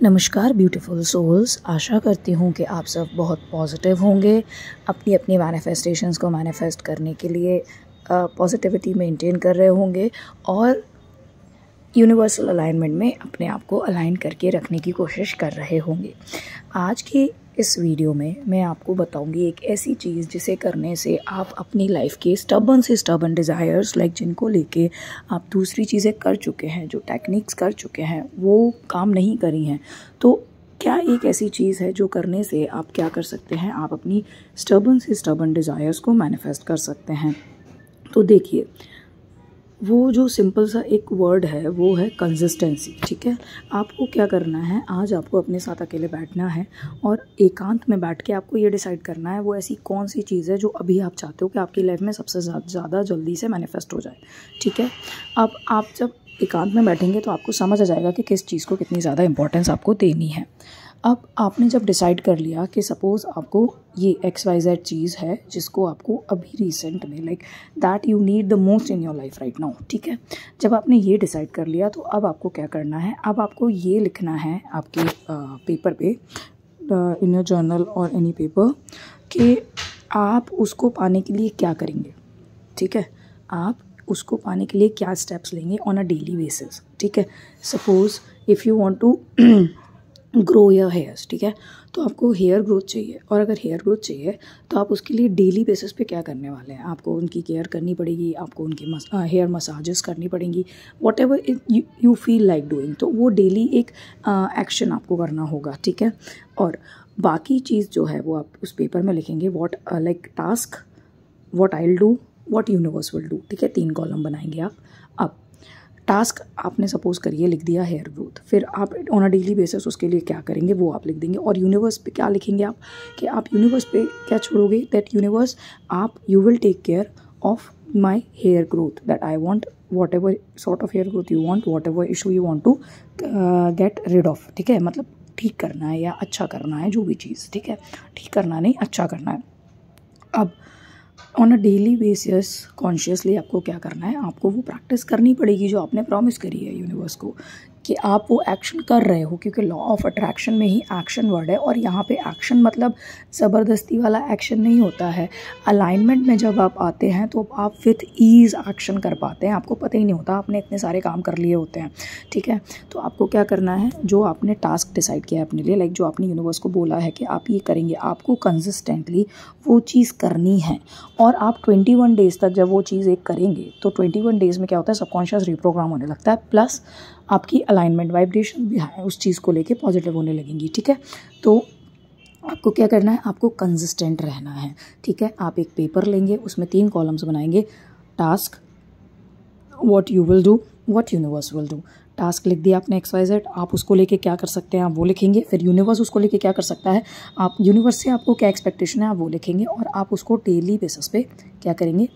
नमस्कार beautiful souls. आशा करती हूँ कि आप सब बहुत पॉजिटिव होंगे। अपनी अपनी मैनिफेस्टेशंस को मैनिफेस्ट करने के लिए पॉजिटिविटी मेंटेन कर रहे होंगे और यूनिवर्सल अलाइनमेंट में अपने आप को अलाइन करके रखने की कोशिश कर रहे होंगे। आज की इस वीडियो में मैं आपको बताऊंगी एक ऐसी चीज़ जिसे करने से आप अपनी लाइफ के स्टबर्न से स्टबर्न डिज़ायर्स जिनको लेके आप दूसरी चीज़ें कर चुके हैं, जो टेक्निक्स कर चुके हैं वो काम नहीं करी हैं, तो क्या एक ऐसी चीज़ है जो करने से आप क्या कर सकते हैं, आप अपनी स्टबर्न से स्टबर्न डिज़ायर्स को मैनिफेस्ट कर सकते हैं। तो देखिए, वो जो सिंपल सा एक वर्ड है वो है कंसिस्टेंसी। ठीक है, आपको क्या करना है, आज आपको अपने साथ अकेले बैठना है और एकांत में बैठ के आपको ये डिसाइड करना है वो ऐसी कौन सी चीज़ है जो अभी आप चाहते हो कि आपकी लाइफ में सबसे ज़्यादा जल्दी से मैनिफेस्ट हो जाए। ठीक है, अब आप जब एकांत में बैठेंगे तो आपको समझ आ जाएगा कि किस चीज़ को कितनी ज़्यादा इंपॉर्टेंस आपको देनी है। अब आपने जब डिसाइड कर लिया कि सपोज़ आपको ये XYZ चीज़ है जिसको आपको अभी रिसेंट में that you need the most in your life right now. ठीक है, जब आपने ये डिसाइड कर लिया तो अब आपको क्या करना है, अब आपको ये लिखना है आपके पेपर पे, इन योर जर्नल और एनी पेपर, कि आप उसको पाने के लिए क्या करेंगे। ठीक है, आप उसको पाने के लिए क्या स्टेप्स लेंगे ऑन अ डेली बेसिस। ठीक है, suppose if you want to grow your hairs, ठीक है, तो आपको हेयर ग्रोथ चाहिए और अगर हेयर ग्रोथ चाहिए तो आप उसके लिए डेली बेसिस पे क्या करने वाले हैं, आपको उनकी केयर करनी पड़ेगी, आपको उनकी हेयर मसाजेस करनी पड़ेंगी, what ever you feel like doing. तो वो डेली एक एक्शन आपको करना होगा। ठीक है, और बाकी चीज़ जो है वो आप उस पेपर में लिखेंगे, what task, what I will do, what universe will do. ठीक है, 3 कॉलम बनाएंगे आप। अब टास्क आपने सपोज करिए लिख दिया हेयर ग्रोथ, फिर आप ऑन अ डेली बेसिस उसके लिए क्या करेंगे वो आप लिख देंगे। और यूनिवर्स पे क्या लिखेंगे आप, कि आप यूनिवर्स पे क्या छोड़ोगे, दैट यूनिवर्स आप you will take care of my hair growth, that I want whatever sort of hair growth you want, whatever issue you want to get rid of. ठीक है, मतलब ठीक करना है या अच्छा करना है, जो भी चीज़। ठीक है, ठीक करना नहीं, अच्छा करना है। अब on a daily basis consciously आपको क्या करना है, आपको वो प्रैक्टिस करनी पड़ेगी जो आपने प्रॉमिस करी है यूनिवर्स को, कि आप वो एक्शन कर रहे हो, क्योंकि लॉ ऑफ अट्रैक्शन में ही एक्शन वर्ड है और यहाँ पे एक्शन मतलब ज़बरदस्ती वाला एक्शन नहीं होता है। अलाइनमेंट में जब आप आते हैं तो आप विथ ईज़ एक्शन कर पाते हैं, आपको पता ही नहीं होता आपने इतने सारे काम कर लिए होते हैं। ठीक है, तो आपको क्या करना है, जो आपने टास्क डिसाइड किया है अपने लिए, जो आपने यूनिवर्स को बोला है कि आप ये करेंगे, आपको कंसिस्टेंटली वो चीज़ करनी है। और आप 21 डेज़ तक जब वो चीज़ एक करेंगे तो 21 डेज़ में क्या होता है, सबकॉन्शियस रिप्रोग्राम होने लगता है, प्लस आपकी अलाइनमेंट वाइब्रेशन भी है उस चीज़ को लेके पॉजिटिव होने लगेंगी। ठीक है, तो आपको क्या करना है, आपको कंसिस्टेंट रहना है। ठीक है, आप एक पेपर लेंगे, उसमें 3 कॉलम्स बनाएंगे, task, what you will do, what universe will do. Task लिख दिया आपने XYZ, आप उसको लेके क्या कर सकते हैं आप वो लिखेंगे। फिर यूनिवर्स उसको लेके क्या कर सकता है, आप यूनिवर्स से आपको क्या एक्सपेक्टेशन है आप वो लिखेंगे। और आप उसको डेली बेसिस पे क्या करेंगे,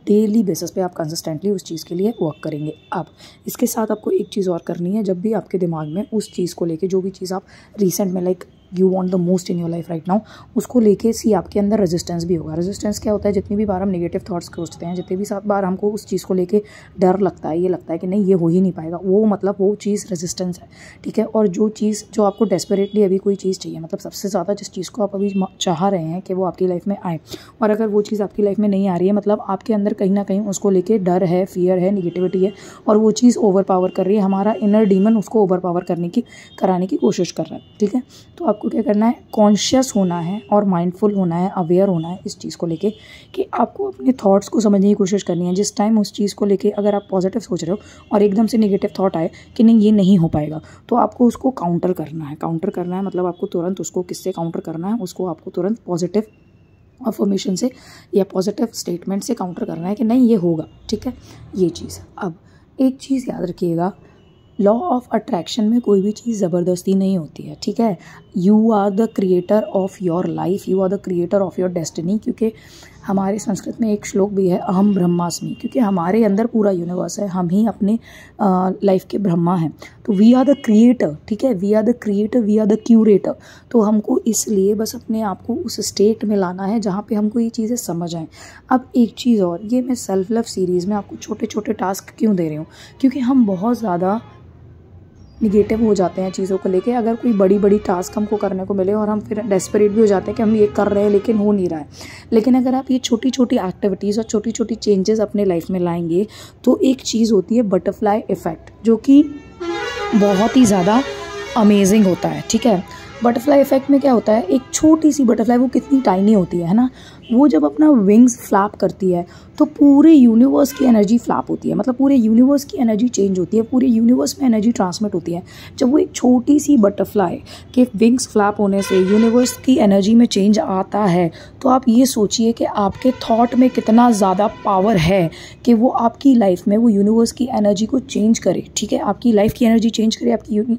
डेली बेसिस पे आप कंसिस्टेंटली उस चीज़ के लिए वर्क करेंगे। अब इसके साथ आपको एक चीज़ और करनी है, जब भी आपके दिमाग में उस चीज़ को लेके, जो भी चीज़ आप रिसेंट में you want the most in your life right now, उसको लेके आपके अंदर रेजिस्टेंस भी होगा। रेजिस्टेंस क्या होता है, जितनी भी बार हम नेगेटिव थॉट्स सोचते हैं, जितनी भी बार हमको उस चीज़ को लेके डर लगता है, ये लगता है कि नहीं ये हो ही नहीं पाएगा, वो मतलब वो चीज़ रेजिस्टेंस है। ठीक है, और जो चीज़ जो आपको डेस्परेटली अभी कोई चीज़ चाहिए, मतलब सबसे ज़्यादा जिस चीज़ को आप अभी चाह रहे हैं कि वो आपकी लाइफ में आए, और अगर वो चीज़ आपकी लाइफ में नहीं आ रही है, मतलब आपके अंदर कहीं ना कहीं उसको लेके डर है, फियर है, निगेटिविटी है, और वो चीज़ ओवर पावर कर रही है, हमारा इनर डीमन उसको ओवर पावर कराने की कोशिश कर रहा है। ठीक है, तो आपको क्या करना है, कॉन्शियस होना है और माइंडफुल होना है, अवेयर होना है इस चीज़ को लेके, कि आपको अपने थॉट्स को समझने की कोशिश करनी है। जिस टाइम उस चीज़ को लेके अगर आप पॉजिटिव सोच रहे हो और एकदम से नेगेटिव थॉट आए कि नहीं ये नहीं हो पाएगा, तो आपको उसको काउंटर करना है। काउंटर करना है मतलब आपको तुरंत उसको किससे काउंटर करना है, उसको आपको तुरंत पॉजिटिव अफर्मेशन से या पॉजिटिव स्टेटमेंट से काउंटर करना है कि नहीं ये होगा। ठीक है, ये चीज़। अब एक चीज़ याद रखिएगा, लॉ ऑफ अट्रैक्शन में कोई भी चीज़ ज़बरदस्ती नहीं होती है। ठीक है, you are the creator of your life, you are the creator of your destiny, क्योंकि हमारे संस्कृत में एक श्लोक भी है, अहम ब्रह्मास्मि, क्योंकि हमारे अंदर पूरा यूनिवर्स है, हम ही अपने लाइफ के ब्रह्मा हैं। तो वी आर द क्रिएटर। ठीक है, we are the creator, we are the curator. तो हमको इसलिए बस अपने आप को उस स्टेट में लाना है जहाँ पे हमको ये चीज़ें समझ आएँ। अब एक चीज़ और, ये मैं सेल्फ लव सीरीज़ में आपको छोटे छोटे टास्क क्यों दे रही हूँ, क्योंकि हम बहुत ज़्यादा निगेटिव हो जाते हैं चीज़ों को लेके। अगर कोई बड़ी बड़ी टास्क हमको करने को मिले और हम फिर डेस्परेट भी हो जाते हैं कि हम ये कर रहे हैं लेकिन हो नहीं रहा है। लेकिन अगर आप ये छोटी छोटी एक्टिविटीज़ और छोटी छोटी चेंजेस अपने लाइफ में लाएंगे तो एक चीज़ होती है बटरफ्लाई इफ़ेक्ट, जो कि बहुत ही ज़्यादा अमेजिंग होता है। ठीक है, बटरफ्लाई इफेक्ट में क्या होता है, एक छोटी सी बटरफ्लाई, वो कितनी टाइनी होती है ना, वो जब अपना विंग्स फ्लैप करती है तो पूरे यूनिवर्स की एनर्जी फ्लैप होती है, मतलब पूरे यूनिवर्स की एनर्जी चेंज होती है, पूरे यूनिवर्स में एनर्जी ट्रांसमिट होती है। जब वो एक छोटी सी बटरफ्लाई के विंग्स फ्लैप होने से यूनिवर्स की एनर्जी में चेंज आता है, तो आप ये सोचिए कि आपके थॉट में कितना ज़्यादा पावर है कि वो आपकी लाइफ में वो यूनिवर्स की एनर्जी को चेंज करे। ठीक है, आपकी लाइफ की एनर्जी चेंज करे,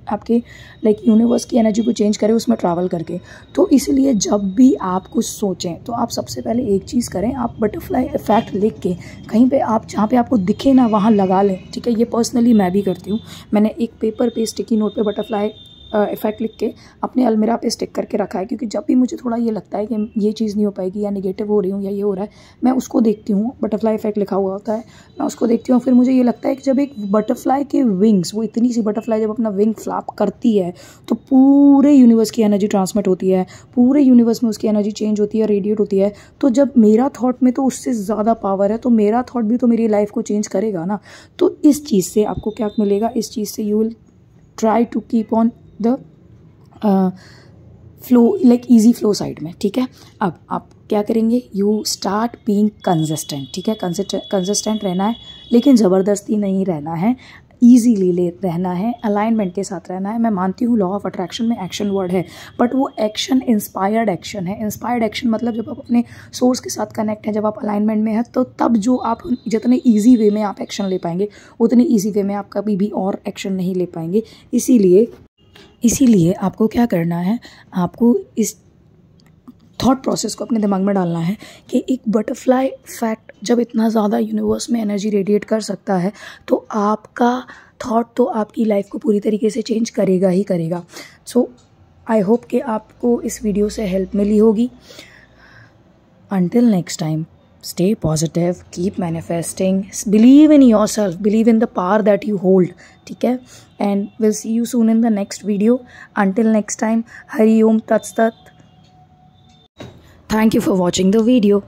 आपके लाइक यूनिवर्स की एनर्जी को चेंज करे उसमें ट्रैवल करके। तो इसलिए जब भी आप कुछ सोचें तो आप सबसे पहले एक चीज़ करें, आप बटरफ्लाई इफेक्ट लिख के कहीं पे आप जहाँ पे आपको दिखे ना वहाँ लगा लें। ठीक है, ये पर्सनली मैं भी करती हूँ। मैंने एक पेपर पे स्टिकी नोट पे बटरफ्लाई इफेक्ट लिख के अपने अलमीरा पे स्टिक करके रखा है, क्योंकि जब भी मुझे थोड़ा ये लगता है कि ये चीज़ नहीं हो पाएगी या निगेटिव हो रही हूँ या ये हो रहा है, मैं उसको देखती हूँ, बटरफ्लाई इफेक्ट लिखा हुआ होता है, मैं उसको देखती हूँ। फिर मुझे ये लगता है कि जब एक बटरफ्लाई के विंग्स, वो इतनी सी बटरफ्लाई जब अपना विंग फ्लैप करती है तो पूरे यूनिवर्स की एनर्जी ट्रांसमिट होती है, पूरे यूनिवर्स में उसकी एनर्जी चेंज होती है, रेडिएट होती है। तो जब मेरा थॉट में तो उससे ज़्यादा पावर है, तो मेरा थॉट भी तो मेरी लाइफ को चेंज करेगा ना। तो इस चीज़ से आपको क्या मिलेगा, इस चीज़ से you will try to keep on the flow, like easy flow side में। ठीक है, अब आप क्या करेंगे, यू स्टार्ट बीइंग कंसिस्टेंट। ठीक है, कंसिस्टेंट रहना है लेकिन ज़बरदस्ती नहीं रहना है, ईजीली रहना है, अलाइनमेंट के साथ रहना है। मैं मानती हूँ लॉ ऑफ अट्रैक्शन में एक्शन वर्ड है, बट वो एक्शन इंस्पायर्ड एक्शन है। इंस्पायर्ड एक्शन मतलब जब आप अपने सोर्स के साथ कनेक्ट हैं, जब आप अलाइनमेंट में हैं, तो तब जो आप जितने ईजी वे में आप एक्शन ले पाएंगे उतने ईजी वे में आप कभी भी और एक्शन नहीं ले पाएंगे। इसीलिए आपको क्या करना है, आपको इस थॉट प्रोसेस को अपने दिमाग में डालना है कि एक बटरफ्लाई इफेक्ट जब इतना ज़्यादा यूनिवर्स में एनर्जी रेडिएट कर सकता है, तो आपका थॉट तो आपकी लाइफ को पूरी तरीके से चेंज करेगा ही करेगा। सो आई होप कि आपको इस वीडियो से हेल्प मिली होगी। Until next time, stay positive, keep manifesting, believe in yourself, believe in the power that you hold. ठीक है, and we'll see you soon in the next video. Until next time, Hari Om Tat Sat. Thank you for watching the video.